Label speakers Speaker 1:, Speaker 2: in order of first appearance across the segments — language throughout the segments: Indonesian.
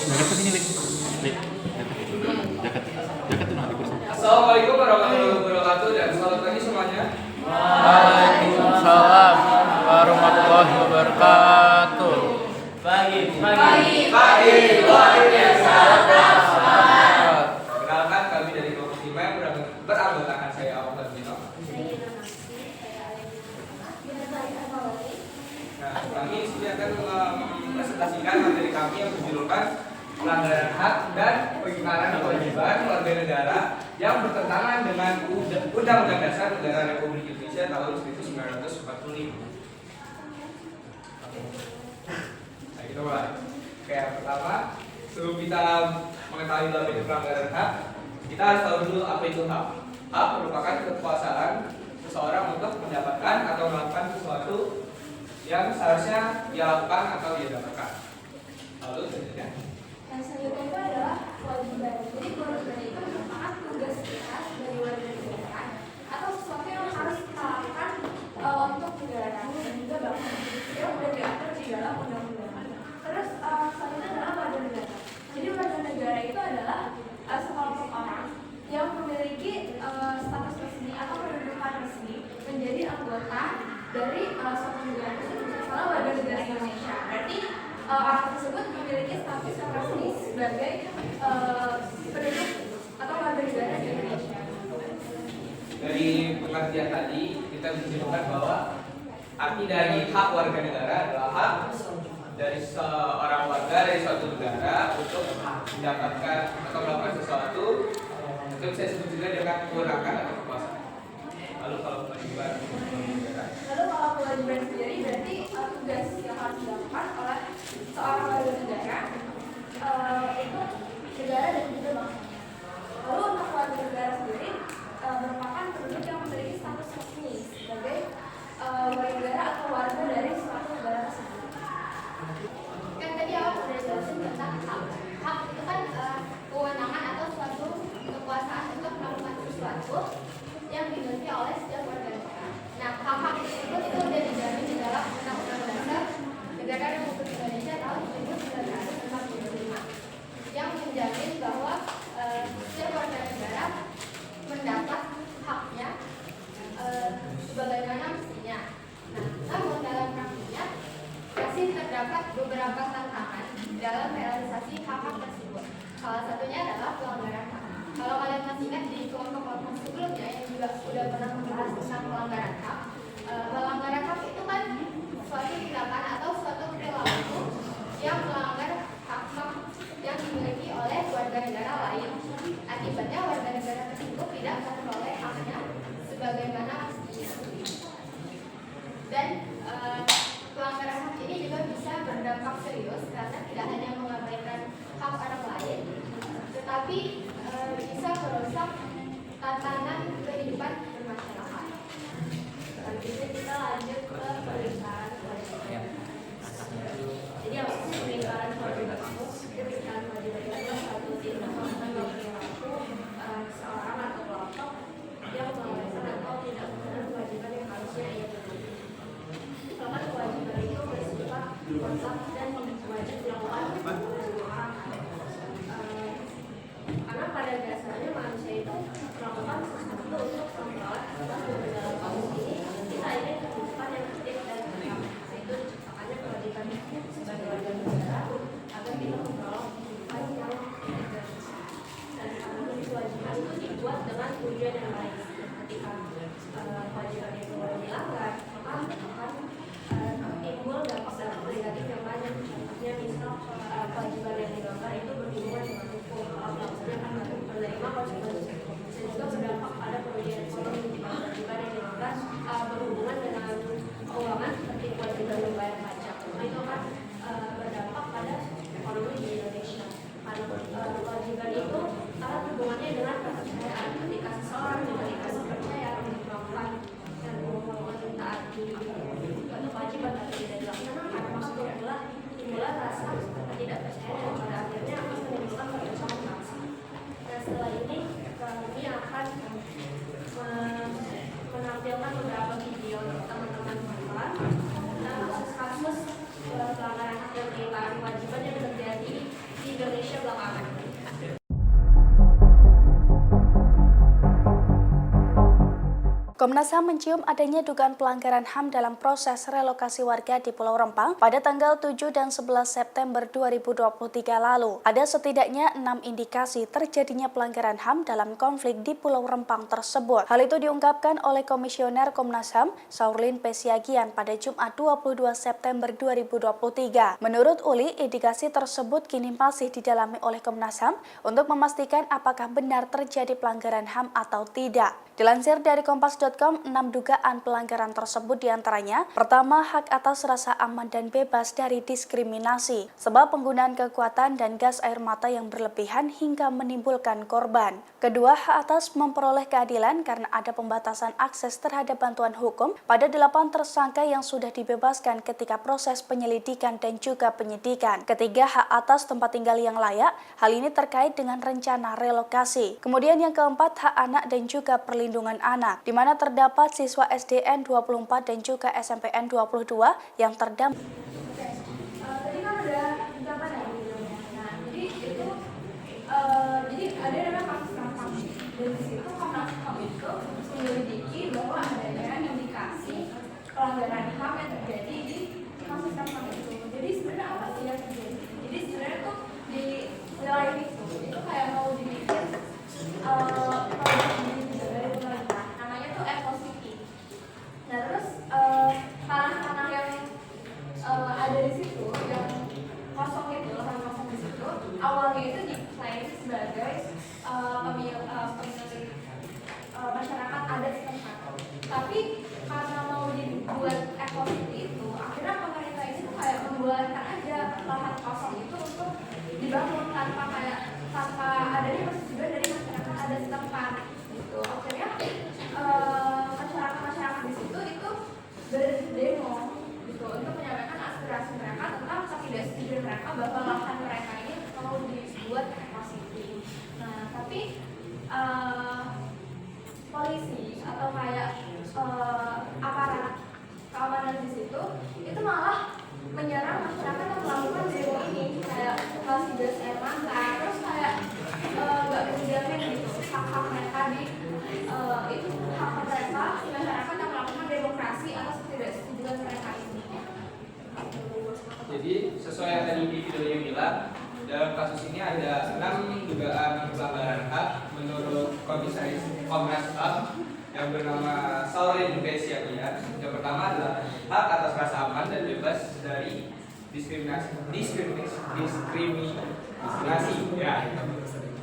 Speaker 1: Dekat ke sini, Lik. Lik, dekat. Dekat. Dekat tuh nanti kursi.
Speaker 2: Assalamualaikum warahmatullahi wabarakatuh dan selamat pagi semuanya.
Speaker 3: Waalaikumsalam warahmatullahi wabarakatuh.
Speaker 4: Pagi.
Speaker 2: Luar biasa. Perkenalkan kami dari kelompok 5 yang beranggotakan saya Awang dan Dino. Nah, kami di sini akan mempresentasikan materi kami yang berjudulkan pelanggaran hak dan pengingkaran kewajiban warga negara yang bertentangan dengan Undang-Undang Dasar Negara Republik Indonesia tahun 1945. Nah, kita mulai. Oke, yang pertama, sebelum kita mengetahui lebih itu pelanggaran hak, kita harus tahu dulu apa itu hak. Hak merupakan kekuasaan seseorang untuk mendapatkan atau melakukan sesuatu yang seharusnya dia lakukan atau dia dapatkan. Lalu selanjutnya.
Speaker 5: Yang selanjutnya itu adalah kewajiban. Jadi kewajiban itu merupakan tugas kita sebagai warga negara atau sesuatu yang harus kita lakukan untuk negara dan juga bangsa yang sudah diatur di dalam undang-undang. Terus selanjutnya adalah warga negara. Jadi warga negara itu adalah sekelompok orang yang memiliki status resmi atau kedudukan resmi menjadi anggota dari suatu negara tersebut. Misalnya warga negara Indonesia. Berarti orang tersebut memiliki status yang resmi sebagai penduduk atau warga negara di Indonesia.
Speaker 2: Dari pengertian tadi kita menunjukkan bahwa arti dari hak warga negara adalah hak dari seorang warga dari suatu negara untuk mendapatkan atau melakukan sesuatu itu bisa disebut juga dengan kewenangan atau kekuasaan. Lalu kalau kewajiban negara.
Speaker 5: Lalu kalau kewajiban sendiri berarti tugas yang harus dilakukan oleh seorang warga negara itu negara dan juga bangsa. Lalu untuk warga negara sendiri merupakan penduduk yang memiliki status resmi sebagai warga negara atau warga dari suatu negara tersebut.
Speaker 6: Kan tadi awal sudah jelasin tentang hak. Hak itu kan kewenangan atau suatu kekuasaan untuk melakukan sesuatu yang dimiliki oleh setiap warga negara. Nah, hak-hak tersebut itu sudah dijamin di dalam Undang-Undang Dasar Negara Republik Indonesia tahun 1945 yang menjamin bahwa setiap warga negara mendapat haknya sebagaimana mestinya. Nah, namun dalam praktiknya masih terdapat beberapa tantangan dalam realisasi hak-hak tersebut. Salah satunya adalah pelanggaran hak. Kalau kalian masih ingat di kelompok-kelompok sebelumnya yang juga sudah pernah membahas tentang pelanggaran hak, pelanggaran hak itu kan suatu tindakan atau suatu perilaku yang melanggar hak-hak yang dimiliki oleh warga negara lain. Akibatnya warga negara tersebut tidak memperoleh haknya sebagaimana mestinya. Dan pelanggaran hak ini juga bisa berdampak serius karena tidak hanya mengabaikan hak orang lain, tetapi bisa merusak tatanan kehidupan bermasyarakat.
Speaker 5: Selanjutnya kita lanjut ke pemeriksaan kewajiban. Jadi apa sih pemeriksaan kewajiban itu? Pemeriksaan kewajiban itu suatu tindakan atau perilaku seorang atau kelompok yang melanggar atau tidak benar kewajiban yang harusnya ia penuhi. Misalkan kewajiban itu bersifat mutlak dan wajib dilakukan oleh semua orang. Karena pada dasarnya manusia itu melakukan sesuatu untuk memperoleh sesuatu dalam kasus ini kita ingin kehidupan yang tertib dan tenang. Itu diciptakannya kewajiban sebagai warga negara agar kita memperoleh kehidupan yang tertib. Dan karena kewajiban itu dibuat dengan tujuan yang baik. Ketika kewajiban itu dilanggar, maka akan timbul dampak negatif yang banyak. Contohnya misal kewajiban yang dilanggar itu berhubungan dengan hukum, melaksanakan menerima konsekuensi, dan juga berdampak pada kerugian ekonomi. Kewajiban yang dilanggar berhubungan dengan keuangan seperti kewajiban membayar pajak, itu akan berdampak pada ekonomi di Indonesia. Karena kewajiban itu erat hubungannya dengan kepercayaan. Ketika seseorang diberikan kepercayaan untuk melakukan dan mentaati suatu kewajiban tapi tidak dilaksanakan, maksudnya adalah timbullah rasa ketidakpercayaan dan pada akhirnya
Speaker 4: Komnas HAM mencium adanya dugaan pelanggaran HAM dalam proses relokasi warga di Pulau Rempang pada tanggal 7 dan 11 September 2023 lalu. Ada setidaknya 6 indikasi terjadinya pelanggaran HAM dalam konflik di Pulau Rempang tersebut. Hal itu diungkapkan oleh Komisioner Komnas HAM, Saurlin P. Siagian pada Jumat 22 September 2023. Menurut Uli, indikasi tersebut kini masih didalami oleh Komnas HAM untuk memastikan apakah benar terjadi pelanggaran HAM atau tidak. Dilansir dari Kompas.com, 6 dugaan pelanggaran tersebut diantaranya: pertama, hak atas rasa aman dan bebas dari diskriminasi, sebab penggunaan kekuatan dan gas air mata yang berlebihan hingga menimbulkan korban. Kedua, hak atas memperoleh keadilan karena ada pembatasan akses terhadap bantuan hukum pada 8 tersangka yang sudah dibebaskan ketika proses penyelidikan dan juga penyidikan. Ketiga, hak atas tempat tinggal yang layak, hal ini terkait dengan rencana relokasi. Kemudian yang keempat, hak anak dan juga perlindungan anak, di mana terdapat siswa SDN 24 dan juga SMPN 22 yang terdampak.
Speaker 6: Tadi kan udah jawaban ya videonya. Nah, jadi itu jadi ada namanya kasus Rempang. Dan di situ Komnas HAM itu menyelidiki bahwa adanya indikasi pelanggaran HAM yang terjadi di kasus Rempang itu. Jadi sebenarnya apa sih yang terjadi? Jadi sebenarnya tuh di wilayah itu kayak mau dibikin namanya tuh Eco City. Nah terus tanah-tanah yang ada di situ yang kosong itu, lahan kosong di situ, awalnya itu diklaim sebagai pemilik masyarakat adat setempat. Tapi karena mau dibuat Eco City itu, akhirnya pemerintah ini tuh kayak membuatkan aja lahan kosong itu untuk dibangun tanpa adanya persetujuan dari masyarakat adat setempat gitu. Akhirnya masyarakat di situ itu berdemo gitu untuk menyampaikan aspirasi mereka tentang ketidaksetujuan mereka bahwa lahan mereka ini mau dibuat Eco City. Nah, tapi polisi atau kayak aparat keamanan di situ itu malah menyerang masyarakat yang melakukan demo ini, kayak kasih gas air mata, terus kayak nggak menjamin gitu hak-hak mereka di itu hak mereka di masyarakat yang melakukan demokrasi atas ketidaksetujuan mereka ini.
Speaker 2: Jadi sesuai yang tadi di videonya bilang, dalam kasus ini ada 6 dugaan pelanggaran hak menurut Komisaris Komnas HAM yang bernama Saurlin P. Siagian. Yang pertama adalah hak atas rasa aman dan bebas dari diskriminasi ya.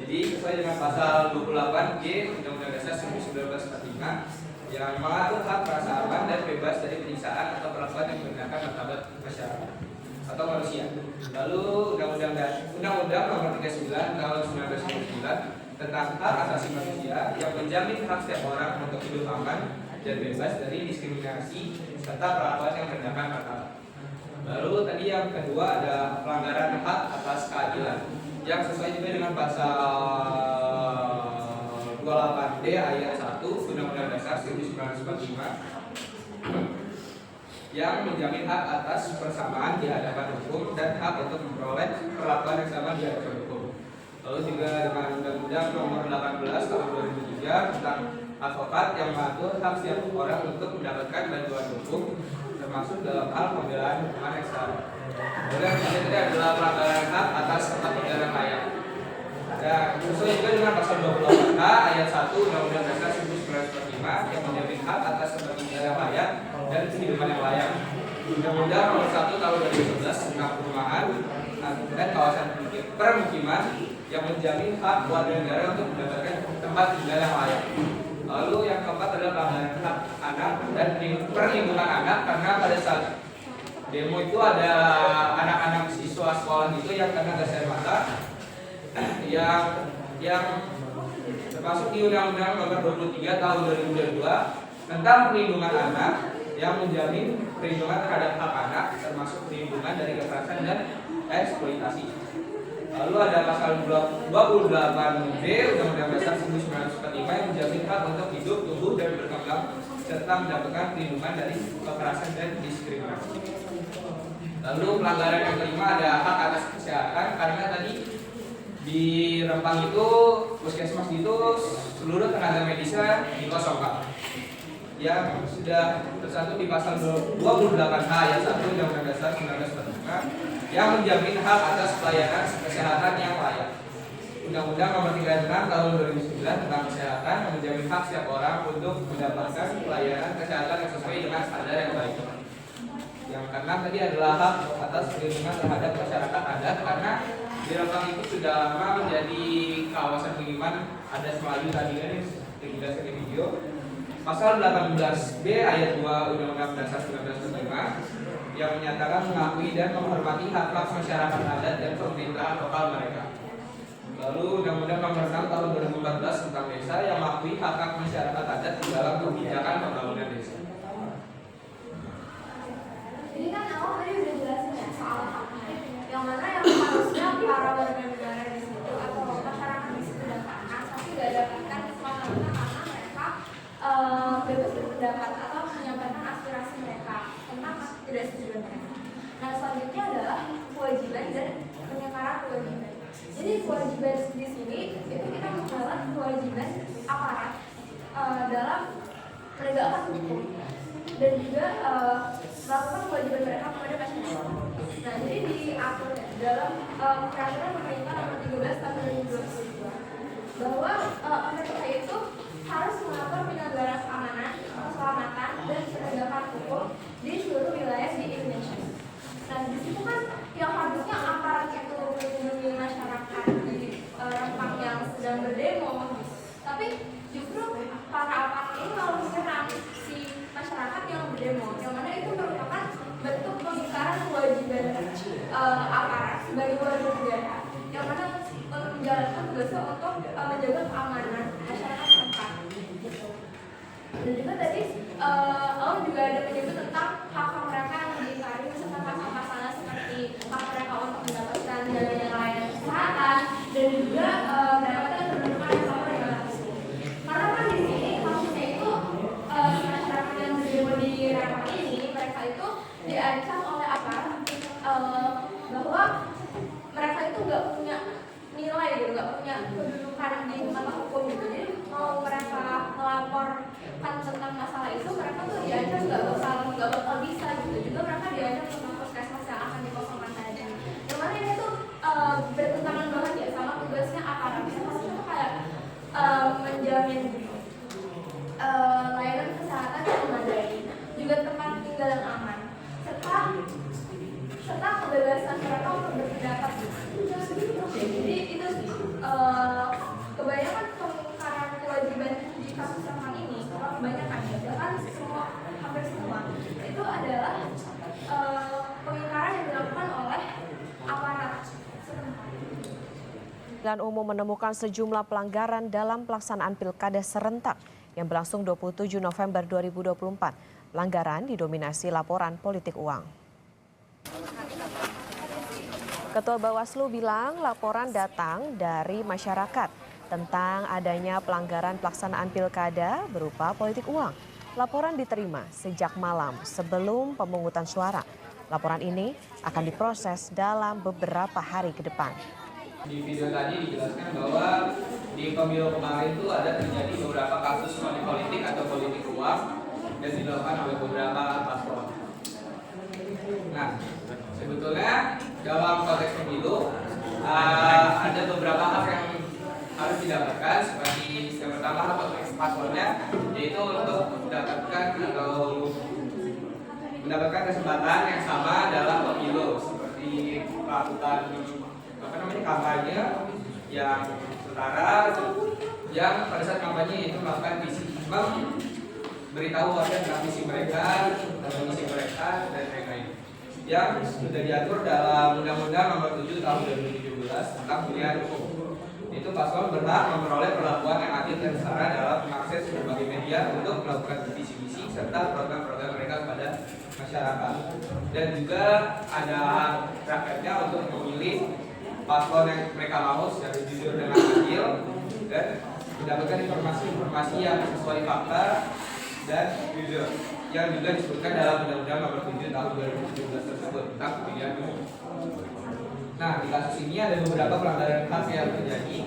Speaker 2: Jadi sesuai dengan pasal 28G Undang-Undang Dasar 1945 yang mengatur hak rasa aman dan bebas dari penyiksaan atau perlakuan yang merendahkan martabat masyarakat atau manusia. Lalu Undang-Undang Nomor 39 Tahun 1999 tentang hak asasi manusia yang menjamin hak setiap orang untuk hidup aman dan bebas dari diskriminasi serta perlakuan yang merendahkan martabat. Lalu tadi yang kedua ada pelanggaran hak atas keadilan yang sesuai juga dengan pasal 28D ayat 1 Undang-Undang Dasar 1945 yang menjamin hak atas persamaan di hadapan hukum dan hak untuk memperoleh perlakuan yang sama di hadapan hukum. Lalu juga dengan Undang-Undang Nomor 18 Tahun 2003 tentang advokat yang mengatur hak setiap orang untuk mendapatkan bantuan hukum termasuk dalam hal pembelaan hukuman ekstra. Kemudian yang ketiga adalah pelanggaran hak atas tempat tinggal yang layak. Dan sesuai juga dengan pasal 28H ayat 1 Undang-Undang Dasar 1945 yang menjamin hak atas tempat tinggal yang layak dan kehidupan yang layak. Undang-Undang Nomor 1 Tahun 2011 tentang perumahan dan kawasan permukiman yang menjamin hak warga negara untuk mendapatkan tempat tinggal yang layak. Lalu yang keempat adalah pelanggaran hak anak dan perlindungan anak, karena pada saat demo itu ada anak-anak siswa sekolah itu yang kena gas air mata yang termasuk di Undang-Undang Nomor 23 Tahun 2022 tentang perlindungan anak yang menjamin perlindungan terhadap hak anak termasuk perlindungan dari kekerasan dan eksploitasi. Lalu ada pasal 28B Undang-Undang Dasar 1945 yang menjamin hak untuk hidup, tumbuh dan berkembang serta mendapatkan perlindungan dari kekerasan dan diskriminasi. Lalu pelanggaran yang kelima ada hak atas kesehatan, karena tadi di Rempang itu puskesmas itu seluruh tenaga medisnya dikosongkan. yang sudah tercantum di pasal 28H ayat 1 Undang-Undang Dasar 1945 yang menjamin hak atas pelayanan kesehatan yang layak. Undang-Undang Nomor 36 Tahun 2009 tentang kesehatan yang menjamin hak setiap orang untuk mendapatkan pelayanan kesehatan yang sesuai dengan standar yang baik. Yang keenam tadi adalah hak atas perlindungan terhadap masyarakat adat, karena di Rempang itu sudah lama menjadi kawasan pemukiman adat Melayu tadi kan yang dijelaskan di video. Pasal 18B ayat 2 Undang-Undang Dasar 1945 yang menyatakan mengakui dan menghormati hak-hak masyarakat adat dan pemerintahan lokal mereka. Lalu Undang-Undang Nomor 6 Tahun 2014 tentang desa yang mengakui hak-hak masyarakat adat di dalam kebijakan pembangunan desa.
Speaker 6: Ini kan awal tadi udah jelasin ya soal haknya, yang mana yang harusnya para warga negara di situ atau masyarakat di situ dapatkan, tapi nggak dapatkan semata-mata karena mereka bebas berpendapat atau menyampaikan aspirasi mereka tentang ketidaksetujuan mereka. Nah selanjutnya adalah kewajiban dan penyekaraan kewajiban. Jadi kewajiban di sini itu kita menjalankan kewajiban aparat dalam menegakkan hukum dan juga melakukan kewajiban mereka kepada masyarakat. Nah, jadi diatur dalam peraturan pemerintah nomor 13 tahun 2022 bahwa pemerintah itu harus mengatur penyelenggaraan keamanan, keselamatan, dan penegakan hukum di seluruh wilayah di Indonesia. Nah, di situ kan yang harusnya aparat itu melindungi masyarakat di Rempang yang sedang berdemo, tapi justru para aparat ini malah menyerang si masyarakat yang berdemo, yang mana itu merupakan bentuk pengingkaran kewajiban aparat sebagai warga negara, yang mana menjalankan tugasnya untuk menjaga keamanan masyarakat setempat. Dan juga tadi Om juga ada menyebut tentang hak mereka yang diingkari beserta pasal-pasalnya seperti hak mereka untuk mendapatkan layanan kesehatan dan juga mendapatkan perlindungan yang sama dengan hukum. Karena kan di sini maksudnya itu masyarakat yang berdemo di Rempang ini mereka itu diancam oleh aparat bahwa mereka itu nggak punya nilai gitu, nggak punya kedudukan di mata hukum gitu. Jadi mau mereka melaporkan tentang masalah itu mereka tuh diancam nggak bakal bisa gitu. Juga mereka diancam tentang puskesmas yang akan dikosongkan saja. Yang mana ini tuh bertentangan banget ya sama tugasnya aparat. Puskesmas itu kayak menjamin layanan kesehatan yang memadai, juga tempat tinggal yang aman, serta kebebasan mereka untuk berpendapat. Jadi itu sih kebanyakan pengingkaran kewajiban di kasus Rempang ini, kebanyakan ya, bahkan hampir semua itu adalah pengingkaran yang dilakukan oleh aparat.
Speaker 7: Pengadilan Umum menemukan sejumlah pelanggaran dalam pelaksanaan Pilkada serentak yang berlangsung 27 November 2024. Pelanggaran didominasi laporan politik uang. Ketua Bawaslu bilang laporan datang dari masyarakat tentang adanya pelanggaran pelaksanaan pilkada berupa politik uang. Laporan diterima sejak malam sebelum pemungutan suara. Laporan ini akan diproses dalam beberapa hari ke depan.
Speaker 2: Di video tadi dijelaskan bahwa di pemilu kemarin itu ada terjadi beberapa kasus money politik atau politik uang dan dilakukan oleh beberapa paslon. Nah, sebetulnya dalam konteks pemilu ada beberapa hak yang harus didapatkan, seperti yang pertama hak paslonnya yaitu untuk mendapatkan kesempatan yang sama dalam pemilu, seperti melakukan kampanye yang setara, yang pada saat kampanye itu melakukan beritahu warga tentang visi mereka, tentang misi mereka dan lain-lain, yang sudah diatur dalam Undang-Undang Nomor 7 Tahun 2017 tentang pemilihan umum. Itu paslon berhak memperoleh perlakuan yang adil dan setara dalam mengakses berbagai media untuk melakukan visi-misi serta program-program mereka kepada masyarakat. Dan juga ada hak rakyatnya untuk memilih paslon yang mereka mau secara jujur dan adil dan mendapatkan informasi yang sesuai fakta dan jujur, yang juga disebutkan dalam Undang-Undang Nomor 7 Tahun 2017 tersebut tentang pemilihan umum. Nah, di kasus ini ada beberapa pelanggaran hak yang terjadi,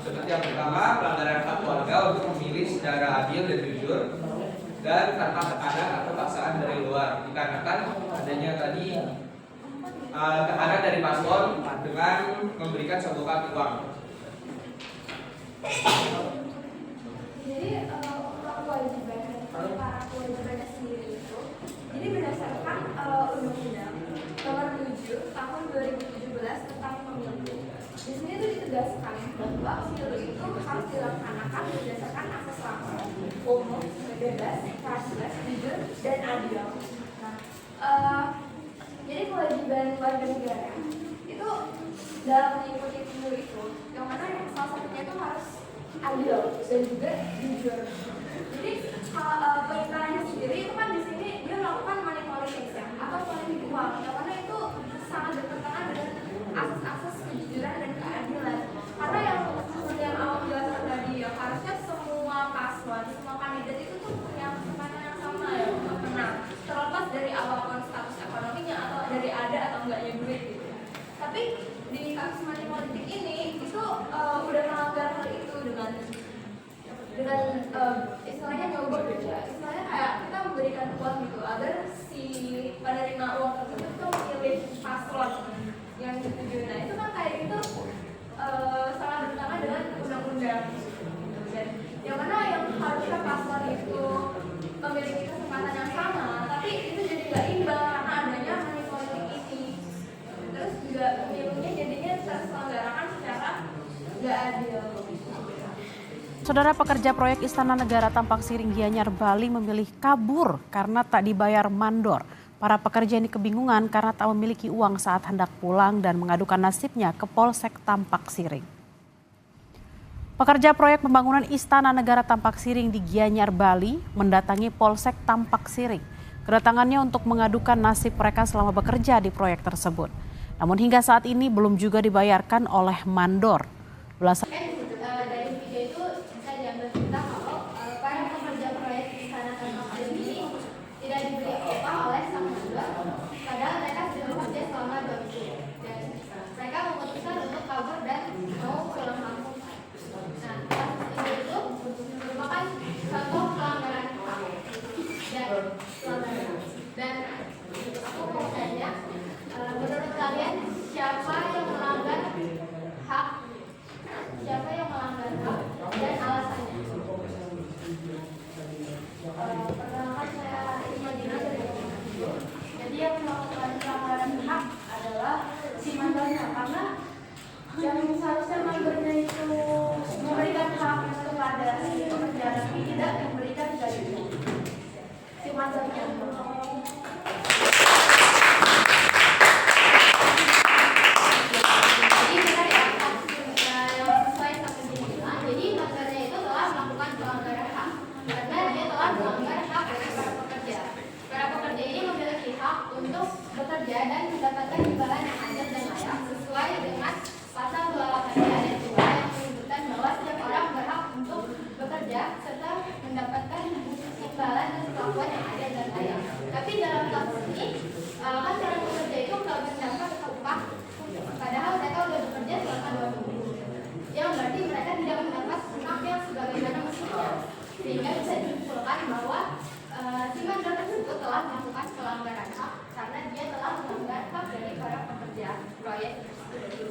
Speaker 2: seperti yang pertama pelanggaran hak warga untuk memilih secara adil dan jujur, dan tanpa tekanan atau paksaan dari luar, dikarenakan adanya tadi tekanan dari paslon dengan memberikan sogokan uang.
Speaker 6: Jadi para kewajibannya sendiri itu, jadi berdasarkan Undang-Undang Nomor 7 Tahun 2017 tentang Pemilu. Di sini itu ditegaskan bahwa pemilu itu harus dilaksanakan berdasarkan asas langsung, umum, bebas, transparan, jujur, dan adil. Nah, jadi kewajiban warga negara itu dalam mengikuti pemilu itu, yang mana yang salah satunya itu harus adil dan juga jujur. Jadi perintahannya sendiri itu kan di sini dia melakukan money politics ya, atau politik uang, yang mana itu sangat bertentangan dengan asas-asas kejujuran dan keadilan. Karena yang seperti yang awal jelaskan tadi ya, harusnya semua paslon, semua kandidat itu tuh punya kesempatan yang sama ya untuk menang, terlepas dari apapun status ekonominya atau dari ada atau enggaknya duit gitu. Tapi di kasus money politik ini itu udah melanggar hal itu dengan istilahnya nyogok gitu ya, istilahnya kayak kita memberikan uang gitu agar si penerima uang tersebut tuh memilih paslon yang dituju. Nah itu kan kayak gitu sangat bertentangan dengan undang-undang gitu. Dan yang mana yang harusnya paslon itu memiliki kesempatan yang sama, tapi itu jadi nggak imbang karena adanya money politik ini. Terus juga pemilunya jadinya terselenggarakan secara nggak adil.
Speaker 8: Saudara, pekerja proyek Istana Negara Tampak Siring Gianyar Bali memilih kabur karena tak dibayar mandor. Para pekerja ini kebingungan karena tak memiliki uang saat hendak pulang dan mengadukan nasibnya ke Polsek Tampak Siring. Pekerja proyek pembangunan Istana Negara Tampak Siring di Gianyar Bali mendatangi Polsek Tampak Siring. Kedatangannya untuk mengadukan nasib mereka selama bekerja di proyek tersebut. Namun hingga saat ini belum juga dibayarkan oleh mandor. Belasan
Speaker 6: Dari video itu bisa diambil cerita kalau para pekerja proyek Istana Tampak Siring ini tidak diberi upah oleh sang mandor, padahal mereka sudah bekerja selama 2 minggu dan mereka memutuskan untuk kabur dan mau pulang kampung. Nah, kasus ini itu merupakan contoh pelanggaran hak dan aku mau tanya, menurut kalian siapa yang melanggar hak dan alasannya? Perkenalkan, saya Imajina dari Kominfo. Jadi yang melakukan pelanggaran hak adalah si mandornya, karena yang seharusnya mandornya itu memberikan hak kepada si pekerja tapi tidak memberikan gaji si mandornya. Bekerja dan mendapatkan imbalan yang adil dan layak sesuai dengan pasal 28 ayat 2 yang menyebutkan bahwa setiap orang berhak untuk bekerja serta mendapatkan imbalan dan perlakuan yang adil dan layak. Tapi dalam kasus ini kan para pekerja itu nggak mendapat upah, padahal mereka sudah bekerja selama 2 minggu, yang berarti mereka tidak mendapat hak yang sebagaimana mestinya, sehingga bisa disimpulkan bahwa si mandor tersebut telah melakukan pelanggaran hak karena dia telah melanggar hak dari para pekerja proyek itu.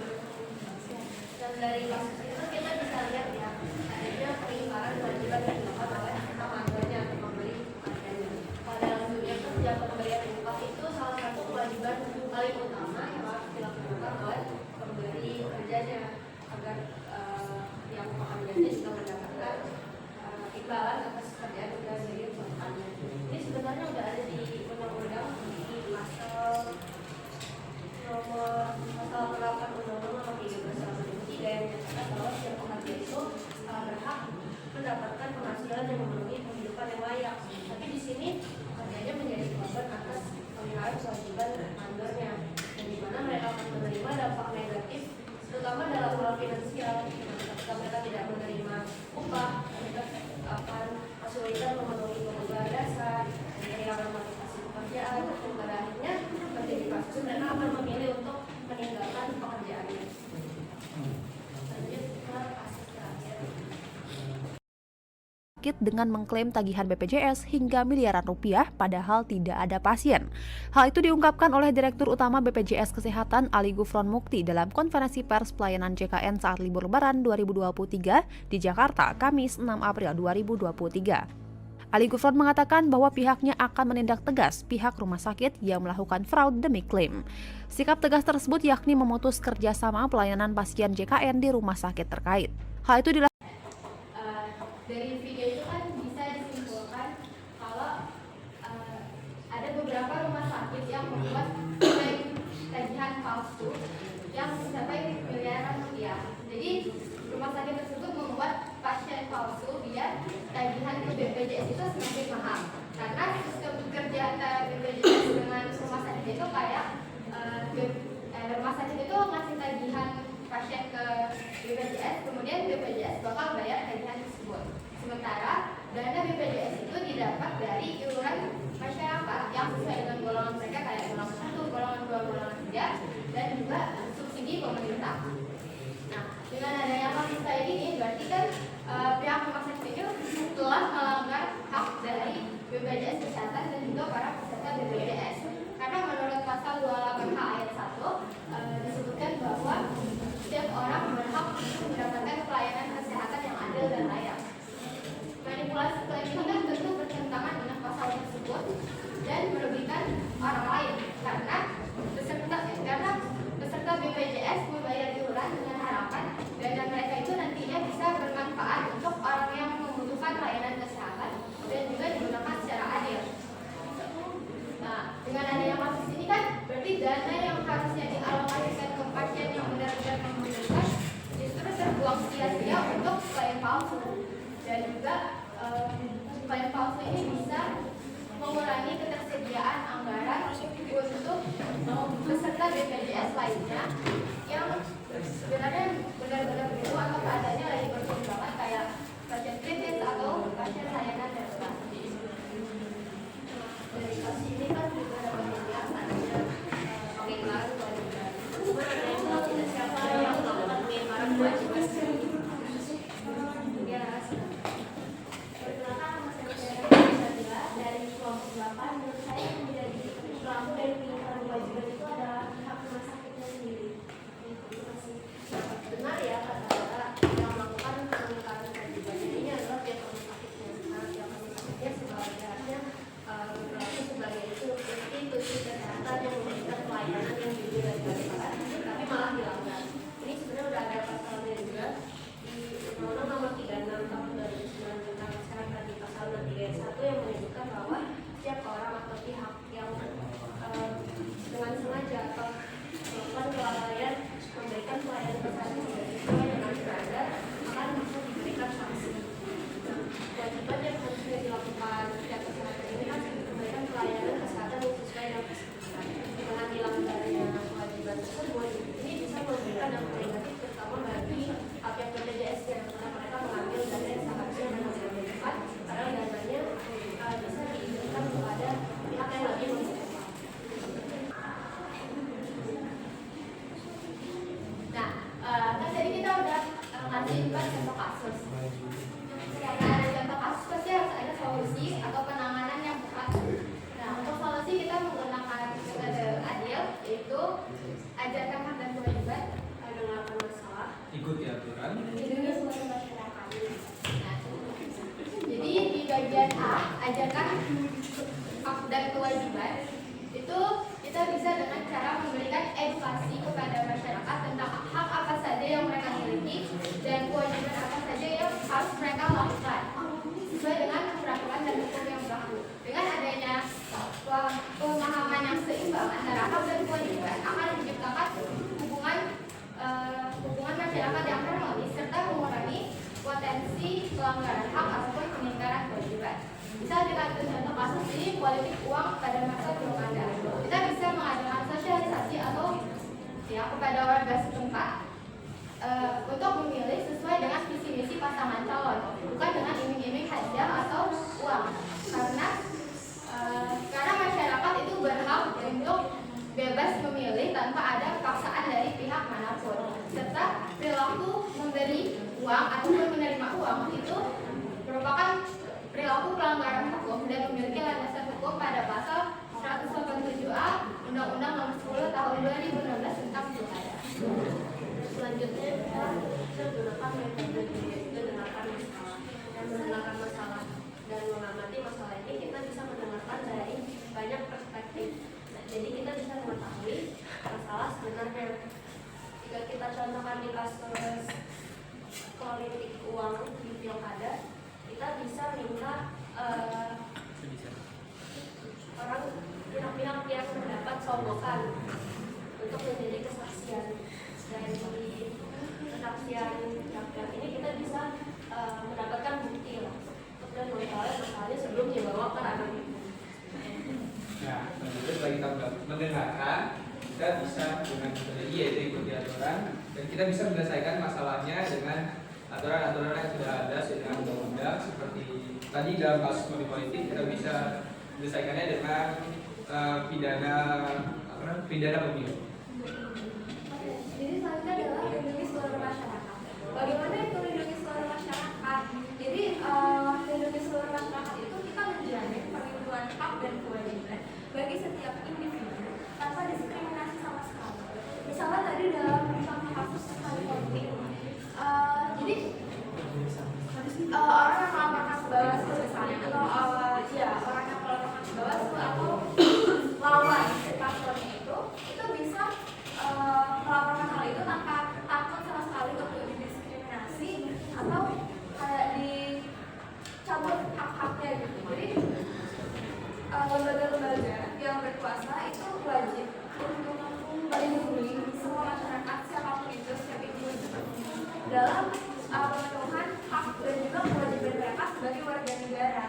Speaker 6: Dan dari kasus itu kita bisa lihat ya, adanya pelanggaran kewajiban yang dilakukan oleh mandornya untuk memberi pekerjanya. Pada dalam dunia kerja, pemberian upah itu salah satu kewajiban paling utama yang harus dilakukan oleh pemberi kerjanya agar yang pekerjanya juga mendapatkan imbalan atas pekerjaan dari perusahaannya. Ini sebenarnya sudah ada di undang-undang di pasal 8 Undang-Undang Nomor 13 Tahun 2003 yang menyatakan bahwa setiap pekerja itu berhak mendapatkan penghasilan yang memenuhi kehidupan yang layak. Tapi di sini pekerjanya menjadi korban atas penghinaan kewajiban mandornya, dan di mana mereka akan menerima dampak negatif, terutama dalam hal finansial. Ketika mereka tidak menerima upah, mereka akan kesulitan memenuhi kebutuhan dasar, kehilangan motivasi pekerjaan, dan pada akhirnya terjadi kasus mereka akan memilih untuk meninggalkan pekerjaannya. Selanjutnya kita kasus terakhir.
Speaker 9: sakit dengan mengklaim tagihan BPJS hingga miliaran rupiah padahal tidak ada pasien. Hal itu diungkapkan oleh Direktur Utama BPJS Kesehatan Ali Gufron Mukti dalam konferensi pers pelayanan JKN saat libur Lebaran 2023 di Jakarta, Kamis 6 April 2023. Ali Gufron mengatakan bahwa pihaknya akan menindak tegas pihak rumah sakit yang melakukan fraud demi klaim. Sikap tegas tersebut yakni memutus kerjasama pelayanan pasien JKN di rumah sakit terkait. Hal itu
Speaker 6: dari video itu kan bisa disimpulkan kalau ada beberapa rumah sakit yang membuat tagihan palsu yang mencapai miliaran rupiah. Jadi rumah sakit tersebut membuat pasien palsu biar tagihan ke BPJS itu semakin mahal. Karena sistem kerja antara BPJS dengan rumah sakit itu kayak rumah sakit itu ngasih tagihan pasien ke BPJS, kemudian BPJS bakal bayar tagihan tersebut. Sementara dana BPJS itu didapat dari iuran masyarakat yang sesuai dengan golongan mereka kayak golongan 1, golongan 2, golongan 3, dan juga subsidi pemerintah. Nah, dengan adanya kasus kayak gini, berarti kan pihak rumah sakit itu telah melanggar hak dari BPJS Kesehatan dan juga para peserta BPJS. Karena menurut pasal 28H ayat 1 disebutkan bahwa setiap orang berhak mendapatkan pelayanan kesehatan yang adil dan layak. Manipulasi klaim ini kan tentu bertentangan dengan pasal tersebut dan merugikan orang lain karena peserta BPJS membayar iuran dengan harapan dana mereka itu nantinya bisa bermanfaat untuk orang yang membutuhkan layanan kesehatan dan juga digunakan secara adil. Nah, dengan adanya kasus ini kan berarti dana yang harusnya dialokasikan ke pasien yang benar-benar membutuhkan justru terbuang sia-sia untuk klaim palsu. Dan juga klaim palsu ini bisa mengurangi ketersediaan anggaran untuk peserta BPJS lainnya yang sebenarnya benar-benar butuh atau keadaannya lagi berkembang kayak pasien kritis atau pasien layanan darurat. Dari kasus ini kan juga dapat dilihat adanya pengiklaran kewajiban. Kalau tidak siapa yang melakukan pengiklaran kewajiban. Dari kelompok 8, menurut saya yang menjadi pelaku dari pengiklaran kewajiban itu adalah pihak rumah sakitnya sendiri. Benar ya kata-kata yang melakukan pengiklaran kewajiban ini adalah pihak rumah sakitnya. Karena pihak rumah sakitnya sebagai berlaku sebagai institusi kesehatan yang memberikan pelayanan yang jujur dan transparan, tapi malah dilanggar. Ini sebenarnya sudah ada pasalnya juga di Undang-Undang Nomor 36 Tahun 2009 tentang masyarakat di pasal 63 ayat 1 yang menyebutkan bahwa setiap orang atau pihak yang dengan sengaja atau melakukan kelalaian memberikan pelayanan kesehatan tidak sesuai dengan standar akan bisa diberikan sanksi. Kewajiban yang harusnya dilakukan pihak kesehatan ini kan memberikan pelayanan kesehatan yang sesuai dengan kebutuhan. Dengan dilanggarnya kewajiban tersebut, ini bisa memberikan dampak negatif terutama bagi pihak BPJS yang mereka mengambil dana yang seharusnya dan tidak tepat, padahal dananya bisa diberikan kepada pihak yang lebih membutuhkan. Nah, kan tadi kita udah ngasih juga contoh kasus. Karena ada contoh kasus pasti harus ada solusi atau penanganan yang tepat. Nah, untuk solusi kita menggunakan metode adil, yaitu ajarkan hak dan kewajiban dengan masalah.
Speaker 2: Ikuti aturan.
Speaker 6: Lindungi seluruh masyarakat. Nah, jadi di bagian A, ajarkan hak dan kewajiban, itu kita bisa dengan cara memberikan edukasi kepada masyarakat tentang hak apa saja yang mereka miliki dan kewajiban apa saja yang harus mereka lakukan sesuai dengan peraturan dan hukum yang berlaku. Dengan adanya pemahaman yang seimbang antara hak dan kewajiban akan menciptakan hubungan masyarakat yang harmonis serta mengurangi potensi pelanggaran hak ataupun pengingkaran kewajiban. Bisa dengan contoh kasus ini politik uang pada masa pilkada. Kita bisa mengadakan sosialisasi atau ya kepada warga setempat untuk memilih sesuai dengan visi misi pasangan calon, bukan dengan iming-iming hadiah atau uang. Karena masyarakat itu berhak untuk bebas memilih tanpa ada paksaan dari pihak manapun. Serta perilaku memberi uang ataupun menerima uang itu merupakan perilaku pelanggaran hukum dan memiliki landasan hukum pada pasal 187A Undang-Undang Nomor 10 Tahun 2016 tentang Pilkada.
Speaker 5: Selanjutnya kita gunakan metode mendengarkan masalah. Dan mendengarkan masalah dan mengamati masalah ini kita bisa mendengarkan dari banyak perspektif. Nah, jadi kita bisa mengetahui masalah sebenarnya. Jika kita contohkan di kasus politik uang di pilkada, kita bisa minta orang pihak-pihak yang mendapat soggokan untuk menjadi kesaksian. Dari kesaksian rakyat ini kita bisa mendapatkan bukti lah dan memperoleh masalahnya sebelum dibawa ke ranah hukum.
Speaker 2: Nah, setelah kita mendengarkan, kita bisa dengan metode I, yaitu ikuti aturan, dan kita bisa menyelesaikan masalahnya dengan aturan-aturan yang sudah ada sesuai dengan undang-undang. Seperti tadi dalam kasus money politik kita bisa menyelesaikannya dengan pidana pemilu.
Speaker 6: Jadi selanjutnya adalah lindungi seluruh masyarakat. Bagaimana itu lindungi seluruh masyarakat? Jadi lindungi seluruh masyarakat itu kita menjamin perlindungan hak dan kewajiban bagi setiap individu tanpa diskriminasi sama sekali. Misalnya tadi dalam contoh kasus money politik, jadi orang yang melaporkan ke Bawaslu misalnya atau orang yang melaporkan ke Bawaslu atau lawan paslonnya itu bisa melaporkan hal itu tanpa takut sama sekali untuk didiskriminasi atau kayak dicabut hak-haknya gitu. Jadi lembaga-lembaga yang berkuasa itu wajib untuk melindungi semua masyarakat siapapun itu setiap individu dalam pemenuhan hak dan juga kewajiban mereka sebagai warga negara.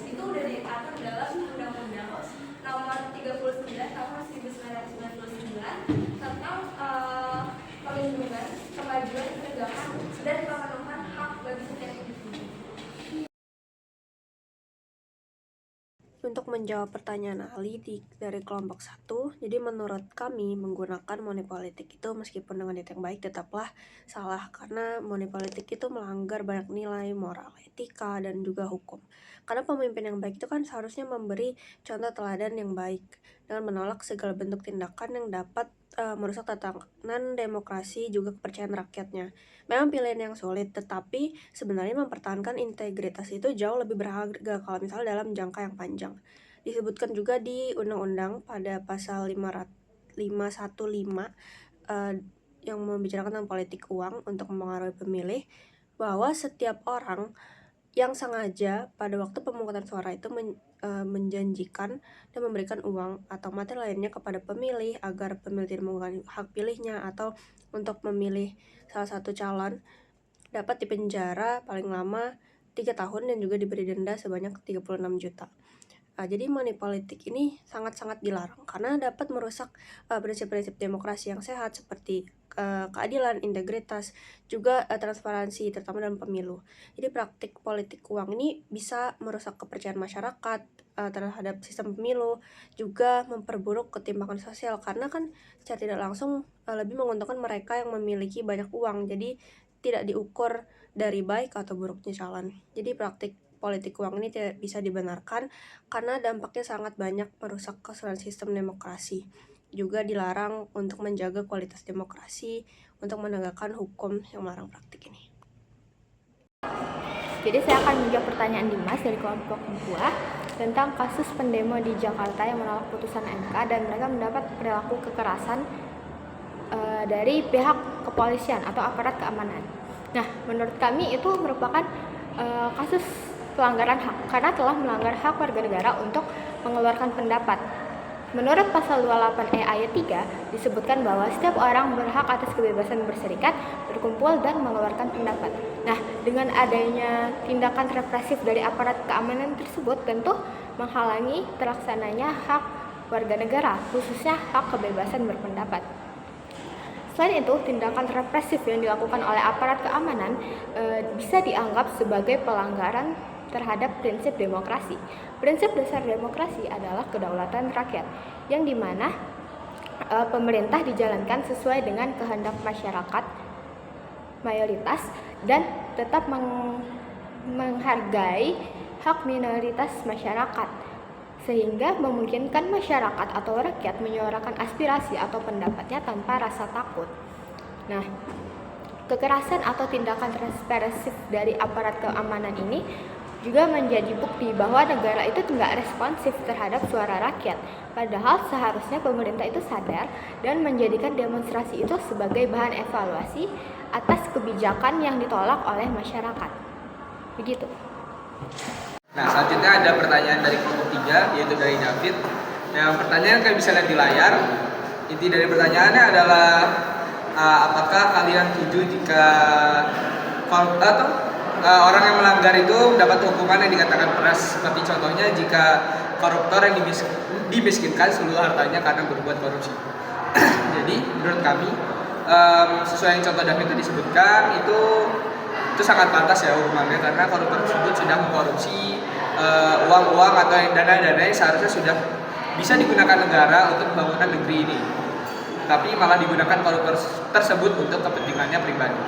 Speaker 6: Itu udah diatur dalam Undang-Undang Nomor 39 Tahun 1999 tentang perlindungan, kemajuan, penegakan dan pemenuhan hak bagi setiap individu.
Speaker 10: Untuk menjawab pertanyaan Ali dari kelompok 1, jadi menurut kami menggunakan money politik itu meskipun dengan niat yang baik tetaplah salah karena money politik itu melanggar banyak nilai moral, etika, dan juga hukum. Karena pemimpin yang baik itu kan seharusnya memberi contoh teladan yang baik dengan menolak segala bentuk tindakan yang dapat merusak tatanan demokrasi juga kepercayaan rakyatnya. Memang pilihan yang sulit, tetapi sebenarnya mempertahankan integritas itu jauh lebih berharga kalau misalnya dalam jangka yang panjang. Disebutkan juga di Undang-Undang pada pasal 515 yang membicarakan tentang politik uang untuk mempengaruhi pemilih, bahwa setiap orang yang sengaja pada waktu pemungutan suara itu menjanjikan dan memberikan uang atau materi lainnya kepada pemilih agar pemilih tidak menggunakan hak pilihnya atau untuk memilih salah satu calon dapat dipenjara paling lama 3 tahun dan juga diberi denda sebanyak 36 juta. Jadi money politik ini sangat-sangat dilarang karena dapat merusak prinsip-prinsip demokrasi yang sehat seperti keadilan, integritas, juga transparansi terutama dalam pemilu. Jadi praktik politik uang ini bisa merusak kepercayaan masyarakat terhadap sistem pemilu, juga memperburuk ketimpangan sosial karena kan secara tidak langsung lebih menguntungkan mereka yang memiliki banyak uang. Jadi tidak diukur dari baik atau buruknya calon. Jadi praktik politik uang ini tidak bisa dibenarkan karena dampaknya sangat banyak merusak keseluruhan sistem demokrasi. Juga dilarang untuk menjaga kualitas demokrasi, untuk menegakkan hukum yang melarang praktik ini.
Speaker 6: Jadi saya akan menjawab pertanyaan Dimas dari kelompok 2 tentang kasus pendemo di Jakarta yang menolak putusan MK dan mereka mendapat perilaku kekerasan dari pihak kepolisian atau aparat keamanan. Nah, menurut kami itu merupakan kasus pelanggaran hak karena telah melanggar hak warga negara untuk mengeluarkan pendapat. Menurut pasal 28E ayat 3 disebutkan bahwa setiap orang berhak atas kebebasan berserikat, berkumpul, dan mengeluarkan pendapat. Nah, dengan adanya tindakan represif dari aparat keamanan tersebut tentu menghalangi terlaksananya hak warga negara, khususnya hak kebebasan berpendapat. Selain itu, tindakan represif yang dilakukan oleh aparat keamanan bisa dianggap sebagai pelanggaran terhadap prinsip demokrasi. Prinsip dasar demokrasi adalah kedaulatan rakyat, yang dimana pemerintah dijalankan sesuai dengan kehendak masyarakat mayoritas dan tetap menghargai hak minoritas masyarakat, sehingga memungkinkan masyarakat atau rakyat menyuarakan aspirasi atau pendapatnya tanpa rasa takut. Nah, kekerasan atau tindakan represif dari aparat keamanan ini juga menjadi bukti bahwa negara itu tidak responsif terhadap suara rakyat. Padahal seharusnya pemerintah itu sadar dan menjadikan demonstrasi itu sebagai bahan evaluasi atas kebijakan yang ditolak oleh masyarakat. Begitu.
Speaker 2: Nah, selanjutnya ada pertanyaan dari kelompok 3, yaitu dari David. Yang pertanyaan kalian bisa lihat di layar. Inti dari pertanyaannya adalah apakah kalian setuju jika orang yang melanggar itu dapat hukuman yang dikatakan keras, seperti contohnya jika koruptor yang dimiskinkan seluruh hartanya karena berbuat korupsi. Jadi menurut kami sesuai yang contoh David itu disebutkan itu sangat pantas ya hukumannya, karena koruptor tersebut sudah mengkorupsi uang-uang atau dana-dana yang seharusnya sudah bisa digunakan negara untuk pembangunan negeri ini, tapi malah digunakan koruptor tersebut untuk kepentingannya pribadi.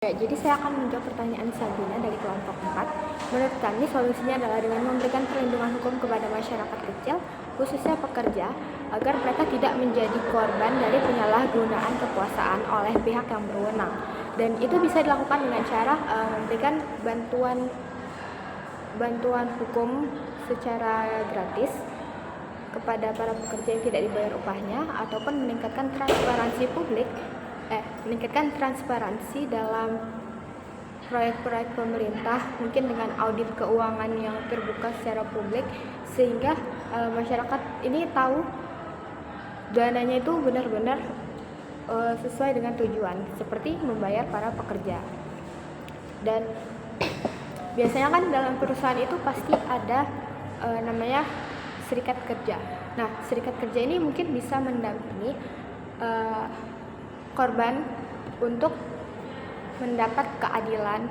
Speaker 6: Jadi saya akan menjawab pertanyaan selanjutnya dari kelompok 4. Menurut kami solusinya adalah dengan memberikan perlindungan hukum kepada masyarakat kecil, khususnya pekerja, agar mereka tidak menjadi korban dari penyalahgunaan kekuasaan oleh pihak yang berwenang. Dan itu bisa dilakukan dengan cara memberikan bantuan hukum secara gratis kepada para pekerja yang tidak dibayar upahnya, ataupun meningkatkan transparansi dalam proyek-proyek pemerintah, mungkin dengan audit keuangan yang terbuka secara publik, sehingga masyarakat ini tahu dananya itu benar-benar sesuai dengan tujuan, seperti membayar para pekerja. Dan biasanya kan dalam perusahaan itu pasti ada namanya serikat kerja. Nah, serikat kerja ini mungkin bisa mendampingi korban untuk mendapat keadilan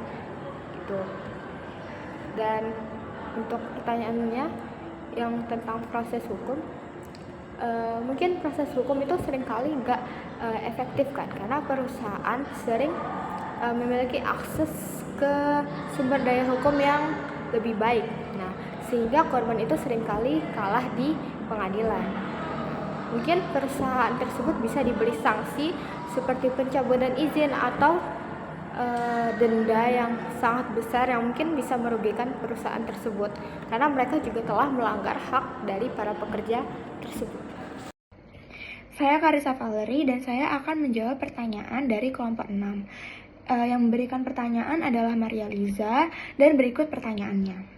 Speaker 6: gitu. Dan untuk pertanyaannya yang tentang proses hukum, mungkin proses hukum itu seringkali nggak efektif kan, karena perusahaan sering memiliki akses ke sumber daya hukum yang lebih baik. Nah, sehingga korban itu seringkali kalah di pengadilan. Mungkin perusahaan tersebut bisa diberi sanksi seperti pencabutan izin atau denda yang sangat besar yang mungkin bisa merugikan perusahaan tersebut, karena mereka juga telah melanggar hak dari para pekerja tersebut.
Speaker 11: Saya Karissa Valerie dan saya akan menjawab pertanyaan dari kelompok 6. Yang memberikan pertanyaan adalah Maria Liza, dan berikut pertanyaannya.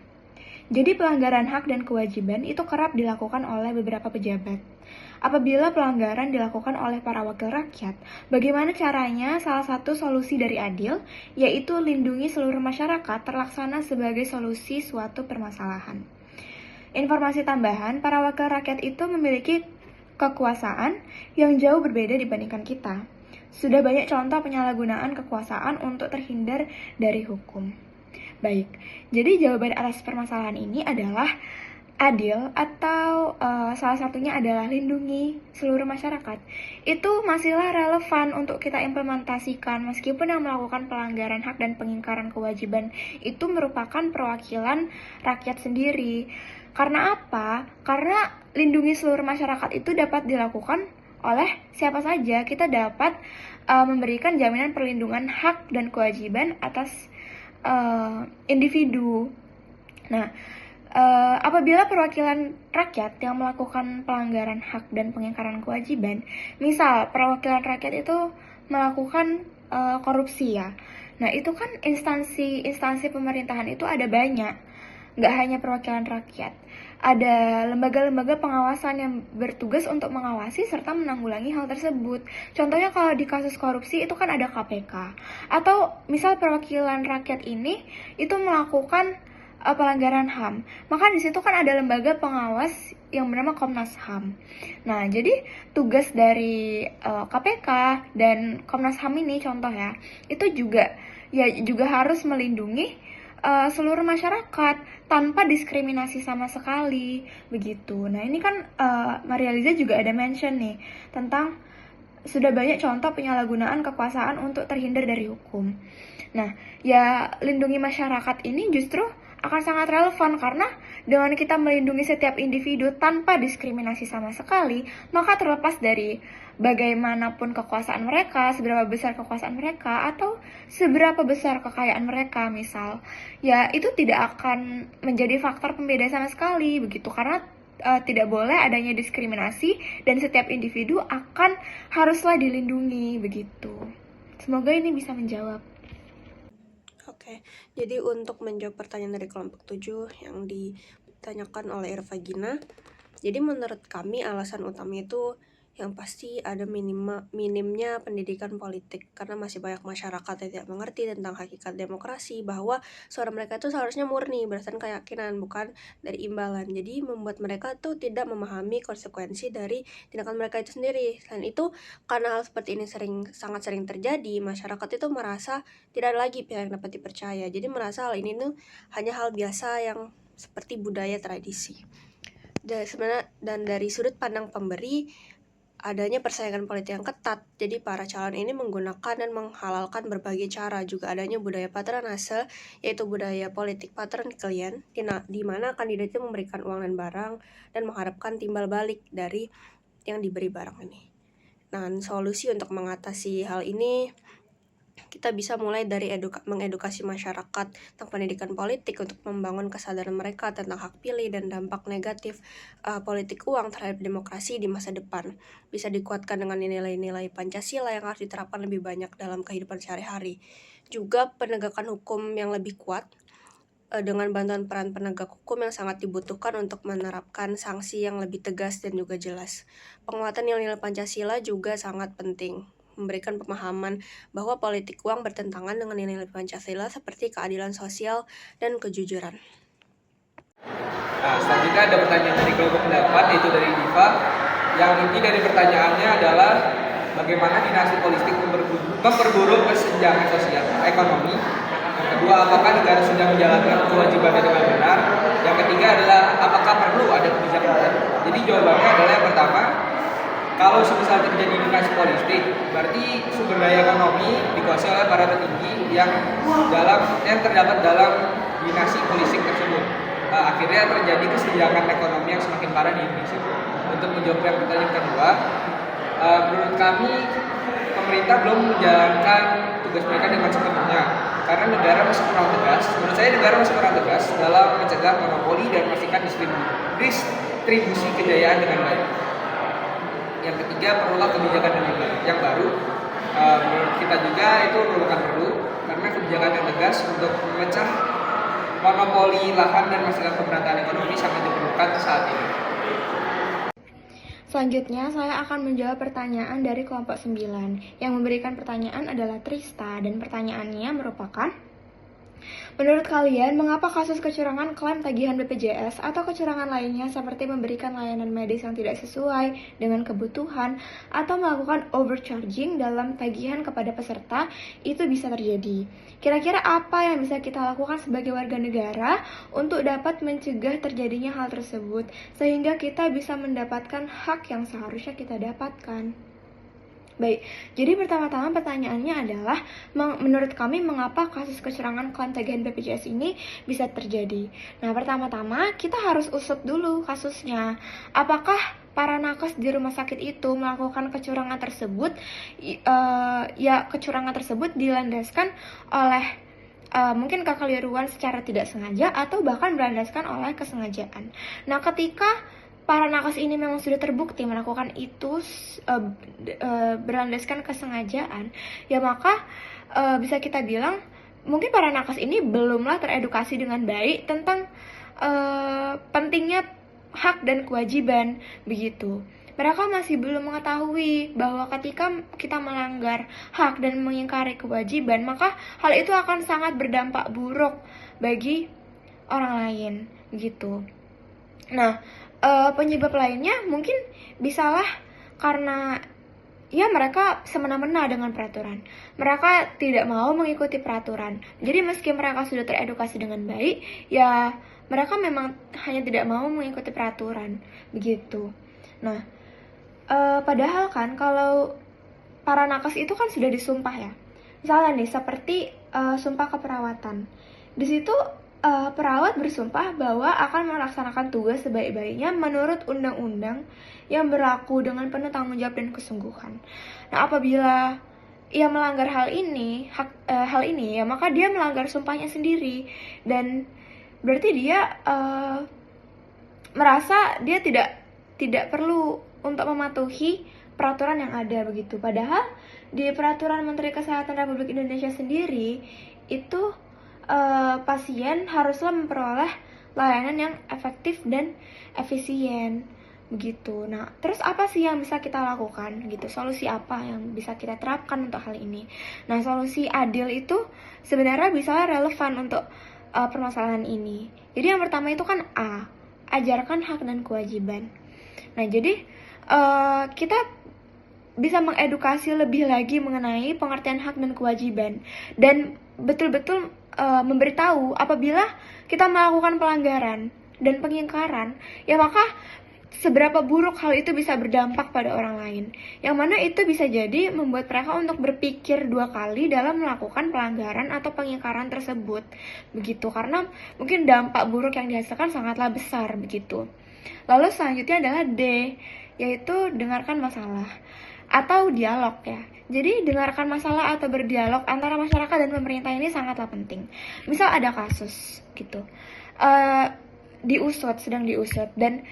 Speaker 11: Jadi pelanggaran hak dan kewajiban itu kerap dilakukan oleh beberapa pejabat. Apabila pelanggaran dilakukan oleh para wakil rakyat, bagaimana caranya salah satu solusi dari adil, yaitu lindungi seluruh masyarakat, terlaksana sebagai solusi suatu permasalahan. Informasi tambahan, para wakil rakyat itu memiliki kekuasaan yang jauh berbeda dibandingkan kita. Sudah banyak contoh penyalahgunaan kekuasaan untuk terhindar dari hukum. Baik, jadi jawaban atas permasalahan ini adalah adil, atau salah satunya adalah lindungi seluruh masyarakat. Itu masihlah relevan untuk kita implementasikan meskipun yang melakukan pelanggaran hak dan pengingkaran kewajiban itu merupakan perwakilan rakyat sendiri. Karena apa? Karena lindungi seluruh masyarakat itu dapat dilakukan oleh siapa saja. Kita dapat memberikan jaminan perlindungan hak dan kewajiban atas individu. Nah, apabila perwakilan rakyat yang melakukan pelanggaran hak dan pengingkaran kewajiban, misal perwakilan rakyat itu melakukan korupsi ya. Nah, itu kan instansi pemerintahan itu ada banyak, nggak hanya perwakilan rakyat. Ada lembaga-lembaga pengawasan yang bertugas untuk mengawasi serta menanggulangi hal tersebut. Contohnya kalau di kasus korupsi itu kan ada KPK. Atau misal perwakilan rakyat ini itu melakukan pelanggaran HAM, maka di situ kan ada lembaga pengawas yang bernama Komnas HAM. Nah, jadi tugas dari KPK dan Komnas HAM ini contoh ya, itu juga harus melindungi seluruh masyarakat tanpa diskriminasi sama sekali begitu. Nah, ini kan Maria Liza juga ada mention nih tentang sudah banyak contoh penyalahgunaan kekuasaan untuk terhindar dari hukum. Nah, ya lindungi masyarakat ini justru akan sangat relevan karena dengan kita melindungi setiap individu tanpa diskriminasi sama sekali, maka terlepas dari bagaimanapun kekuasaan mereka, seberapa besar kekuasaan mereka, atau seberapa besar kekayaan mereka misal, ya itu tidak akan menjadi faktor pembeda sama sekali begitu, karena tidak boleh adanya diskriminasi dan setiap individu akan haruslah dilindungi begitu. Semoga ini bisa menjawab.
Speaker 10: Oke, jadi untuk menjawab pertanyaan dari kelompok 7 yang ditanyakan oleh Irva Gina, jadi menurut kami alasan utama itu yang pasti ada minimnya pendidikan politik, karena masih banyak masyarakat yang tidak mengerti tentang hakikat demokrasi, bahwa suara mereka itu seharusnya murni berdasarkan keyakinan, bukan dari imbalan. Jadi membuat mereka tuh tidak memahami konsekuensi dari tindakan mereka itu sendiri. Selain itu, karena hal seperti ini sangat sering terjadi, masyarakat itu merasa tidak ada lagi pihak yang dapat dipercaya. Jadi merasa hal ini tuh hanya hal biasa yang seperti budaya tradisi. Dan dari sudut pandang pemberi, adanya persaingan politik yang ketat, jadi para calon ini menggunakan dan menghalalkan berbagai cara. Juga adanya budaya patronase, yaitu budaya politik patron klien, di mana kandidat itu memberikan uang dan barang dan mengharapkan timbal balik dari yang diberi barang ini. Nah, solusi untuk mengatasi hal ini, kita bisa mulai dari mengedukasi masyarakat tentang pendidikan politik untuk membangun kesadaran mereka tentang hak pilih dan dampak negatif politik uang terhadap demokrasi di masa depan. Bisa dikuatkan dengan nilai-nilai Pancasila yang harus diterapkan lebih banyak dalam kehidupan sehari-hari. Juga penegakan hukum yang lebih kuat dengan bantuan peran penegak hukum yang sangat dibutuhkan untuk menerapkan sanksi yang lebih tegas dan juga jelas. Penguatan nilai-nilai Pancasila juga sangat penting, memberikan pemahaman bahwa politik uang bertentangan dengan nilai-nilai Pancasila seperti keadilan sosial dan kejujuran.
Speaker 2: Nah, selanjutnya ada pertanyaan dari kelompok pendapat, yaitu dari Diva. Yang inti dari pertanyaannya adalah bagaimana dinasti politik memperburuk kesenjangan sosial ekonomi. Yang kedua, apakah negara sudah menjalankan kewajibannya dengan benar. Yang ketiga adalah apakah perlu ada kebijakan. Jadi jawabannya adalah yang pertama, kalau semisal terjadi dinasti politik, berarti sumber daya ekonomi dikuasai oleh para petinggi yang terdapat dalam dinasti politik tersebut. Akhirnya terjadi kesenjangan ekonomi yang semakin parah di Indonesia. Untuk menjawab yang pertanyaan kedua, menurut kami pemerintah belum menjalankan tugas mereka dengan sepenuhnya, karena negara masih kurang tegas. Menurut saya negara masih kurang tegas dalam mencegah monopoli dan memastikan distribusi kejayaan dengan baik. Yang ketiga, perlulah kebijakan yang baru. Menurut kita juga itu merupakan perlu, karena kebijakan yang tegas untuk memecah monopoli lahan dan memastikan pemerataan ekonomi sangat diperlukan saat ini.
Speaker 11: Selanjutnya, saya akan menjawab pertanyaan dari kelompok 9. Yang memberikan pertanyaan adalah Trista, dan pertanyaannya merupakan, menurut kalian, mengapa kasus kecurangan klaim tagihan BPJS atau kecurangan lainnya seperti memberikan layanan medis yang tidak sesuai dengan kebutuhan atau melakukan overcharging dalam tagihan kepada peserta itu bisa terjadi? Kira-kira apa yang bisa kita lakukan sebagai warga negara untuk dapat mencegah terjadinya hal tersebut sehingga kita bisa mendapatkan hak yang seharusnya kita dapatkan? Baik, jadi pertama-tama pertanyaannya adalah, menurut kami mengapa kasus kecurangan klaim tagihan BPJS ini bisa terjadi? Nah, pertama-tama kita harus usut dulu kasusnya. Apakah para nakes di rumah sakit itu melakukan kecurangan tersebut? Kecurangan tersebut dilandaskan oleh mungkin kekeliruan secara tidak sengaja atau bahkan berlandaskan oleh kesengajaan. Nah, ketika para nakes ini memang sudah terbukti melakukan itu berlandaskan kesengajaan, ya maka bisa kita bilang mungkin para nakes ini belumlah teredukasi dengan baik tentang pentingnya hak dan kewajiban begitu. Mereka masih belum mengetahui bahwa ketika kita melanggar hak dan mengingkari kewajiban, maka hal itu akan sangat berdampak buruk bagi orang lain gitu. Nah, penyebab lainnya mungkin bisalah karena ya mereka semena-mena dengan peraturan. Mereka tidak mau mengikuti peraturan. Jadi meski mereka sudah teredukasi dengan baik, ya mereka memang hanya tidak mau mengikuti peraturan begitu. Nah, padahal kan kalau para nakes itu kan sudah disumpah ya. Misalnya nih seperti sumpah keperawatan. Di situ perawat bersumpah bahwa akan melaksanakan tugas sebaik-baiknya menurut undang-undang yang berlaku dengan penuh tanggung jawab dan kesungguhan. Nah, apabila ia melanggar hal ini ya maka dia melanggar sumpahnya sendiri, dan berarti dia merasa dia tidak perlu untuk mematuhi peraturan yang ada begitu. Padahal di peraturan Menteri Kesehatan Republik Indonesia sendiri itu pasien haruslah memperoleh layanan yang efektif dan efisien begitu. Nah, terus apa sih yang bisa kita lakukan gitu? Solusi apa yang bisa kita terapkan untuk hal ini? Nah, solusi adil itu sebenarnya bisa relevan untuk permasalahan ini. Jadi yang pertama itu kan A, ajarkan hak dan kewajiban. Nah, jadi kita bisa mengedukasi lebih lagi mengenai pengertian hak dan kewajiban, dan betul-betul memberitahu apabila kita melakukan pelanggaran dan pengingkaran, ya maka seberapa buruk hal itu bisa berdampak pada orang lain, yang mana itu bisa jadi membuat mereka untuk berpikir 2 kali dalam melakukan pelanggaran atau pengingkaran tersebut begitu, karena mungkin dampak buruk yang dihasilkan sangatlah besar begitu. Lalu selanjutnya adalah D, yaitu dengarkan masalah atau dialog ya. Jadi dengarkan masalah atau berdialog antara masyarakat dan pemerintah ini sangatlah penting. Misal ada kasus gitu, sedang diusut, dan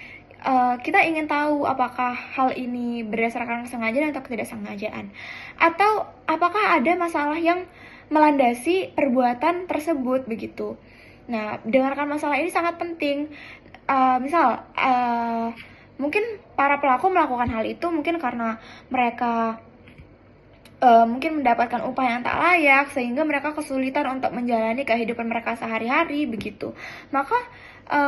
Speaker 11: kita ingin tahu apakah hal ini berdasarkan kesengajaan atau ketidaksengajaan, atau apakah ada masalah yang melandasi perbuatan tersebut begitu. Nah, dengarkan masalah ini sangat penting. Mungkin para pelaku melakukan hal itu mungkin karena mereka mungkin mendapatkan upah yang tak layak sehingga mereka kesulitan untuk menjalani kehidupan mereka sehari-hari begitu. Maka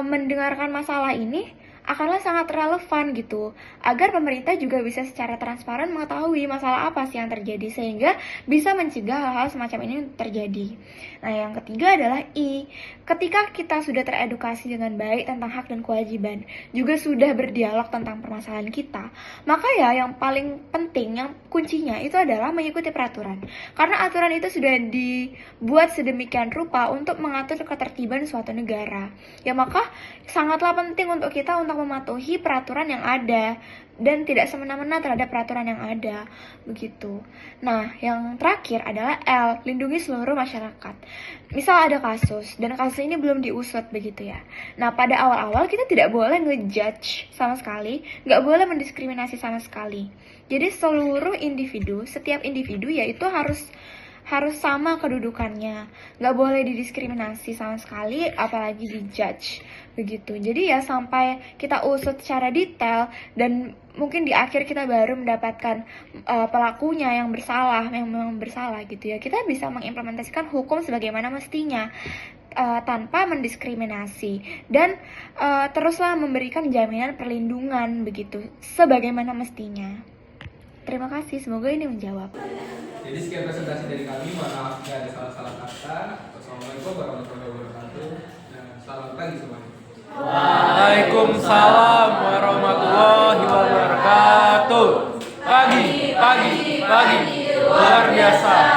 Speaker 11: mendengarkan masalah ini akanlah sangat relevan gitu, agar pemerintah juga bisa secara transparan mengetahui masalah apa sih yang terjadi sehingga bisa mencegah hal-hal semacam ini terjadi. Nah, yang ketiga adalah I. Ketika kita sudah teredukasi dengan baik tentang hak dan kewajiban, juga sudah berdialog tentang permasalahan kita, maka ya yang paling penting, yang kuncinya itu adalah mengikuti peraturan. Karena aturan itu sudah dibuat sedemikian rupa untuk mengatur ketertiban suatu negara. Ya maka sangatlah penting untuk kita untuk mematuhi peraturan yang ada dan tidak semena-mena terhadap peraturan yang ada begitu. Nah, yang terakhir adalah L, lindungi seluruh masyarakat. Misal ada kasus dan kasus ini belum diusut begitu ya. Nah, pada awal-awal kita tidak boleh ngejudge sama sekali, nggak boleh mendiskriminasi sama sekali. Jadi setiap individu yaitu harus sama kedudukannya, nggak boleh didiskriminasi sama sekali, apalagi dijudge begitu. Jadi ya sampai kita usut secara detail dan mungkin di akhir kita baru mendapatkan pelakunya yang memang bersalah gitu ya. Kita bisa mengimplementasikan hukum sebagaimana mestinya tanpa mendiskriminasi dan teruslah memberikan jaminan perlindungan begitu sebagaimana mestinya. Terima kasih, semoga ini menjawab.
Speaker 2: Jadi sekian presentasi dari kami, maaf jika ada salah-salah kata. Wassalamualaikum warahmatullahi wabarakatuh. Dan selamat pagi semuanya.
Speaker 3: Waalaikumsalam warahmatullahi wabarakatuh. Pagi, luar biasa.